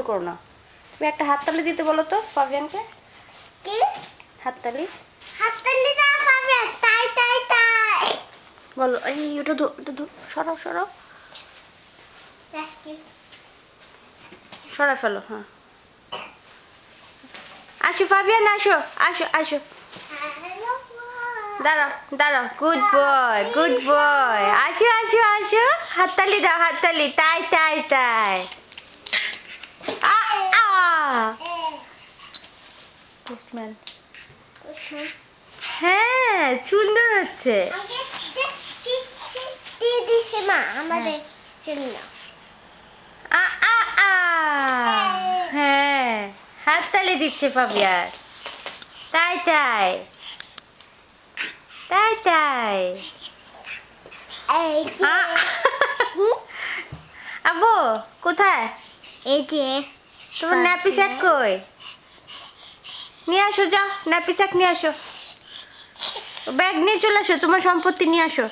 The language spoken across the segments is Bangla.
করো না। তুমি একটা হাততালি দিতে বলো তো ফাবিয়ানকে। কি হাততালি? হাততালি দাও ফাবিয়ান, তাই তাই তাই বলো। এই ওটা সরাও সরাও, সরা ফেলো। হ্যাঁ, আসো ফাবিয়ান, আসো আসো আসো। দাঁড়াও দাঁড়াও, গুড বয় গুড বয়। আসো আসো আসো, হাততালি দাও, হাততালি। তাই তাই তাই। পোস্টম্যান। হ্যাঁ, সুন্দর হচ্ছে। মা আমাদের জন্য। হ্যাঁ, হাততালি দিচ্ছে ফাবিয়ান। তাই তাই তাই তাই। আব্বু কোথায়? এই যে তোমার ন্যাপি শাক কই? নিয়ে আসো, যাও ন্যাপি শাক নিয়ে আসো। ব্যাগ নিয়ে চলে আসো, তোমার সম্পত্তি নিয়ে আসো।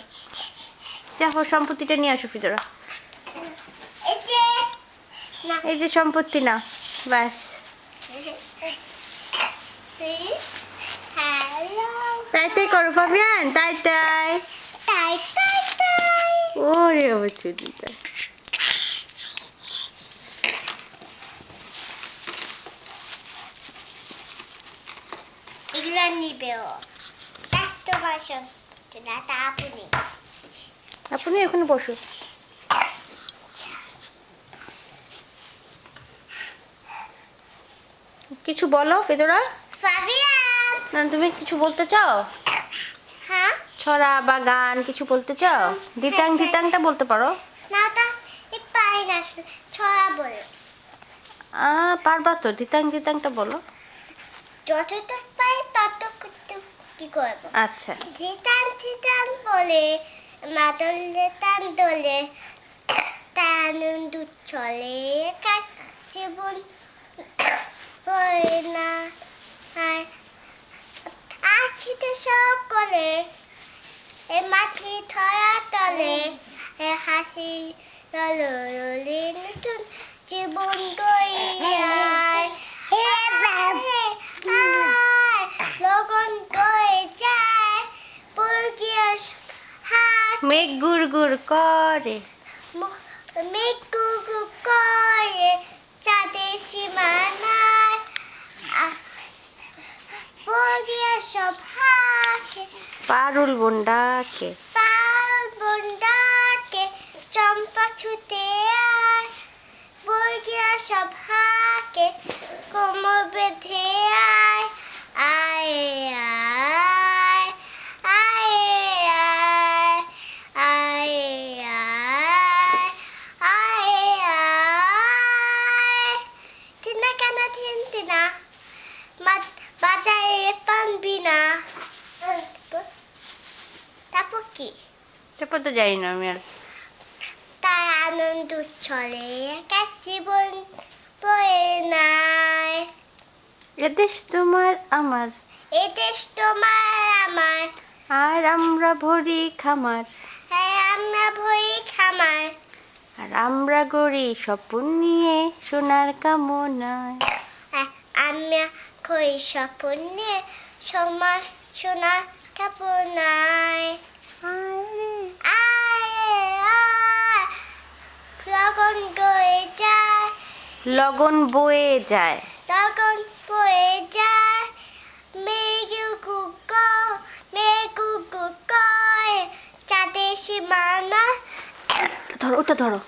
যাও সম্পত্তিটা নিয়ে আসো ফিজরা। এই যে সম্পত্তি না, ব্যাস। তাই তাই করো ফাবিয়ান, তাই তাই। ওরে বাবা চুদিটা। এগুলা নিবেও একটা বাসন না, তা আপনি এখানে বসো। কিছু বলো ফিজরা। ফাবিয়ান, না তুমি কিছু বলতে চাও? হ্যাঁ, ছড়া বা গান কিছু বলতে চাও? দিতাং দিতাংটা বলতে পারো? না তা পাই না, ছড়া বলে। পারবা তো, দিতাং দিতাংটা বলো। যতটুক পাই ততটুক কি করবো। আচ্ছা। ধিতান ধিতান বলে মাদলে টান দোলে, তানন্দ চলে জীবন হয় না। আছি তো সকলে এ মাটি ধরা তলে, হাসি রলি নতুন জীবন গইয়ায়। লগন গয়ে যায় বর্গীয় হাত, মেঘ গুড় গুড় করে। মেঘ গুগু করে চাঁদের সীমানায়, বর্গীয় সব হাকে পারুল বন্ডাকে। পাল বন্ডাকে চম্পা ছুতে আয়, বর্গীয় সব হাকে কোমর বেঁধে আয়। আয় আয় আয় আয় আয় আয় আয়। টিনা কানা টিনা বাজায় পানবি না। তারপর কি? তারপর তো জানি না আমি আর। তাই আনন্দ চলে একা জীবন বয়ে নাই। এদেশ তোমার আমার, এদেশ তোমার আমার, আর আমরা ভরি খামার। হ্যাঁ আমরা ভই খামার, আর আমরা গড়ি স্বপ্ন নিয়ে সোনার কামনায়। আমরা খই স্বপ্ন নিয়ে সমাজ সোনার কামনায়। লগন গয়ে যায়, লগন বয়ে যায়। লগন বয়ে যায়, মেঘু কয় চাঁদের সীমানা। ধরো ওটা ধরো।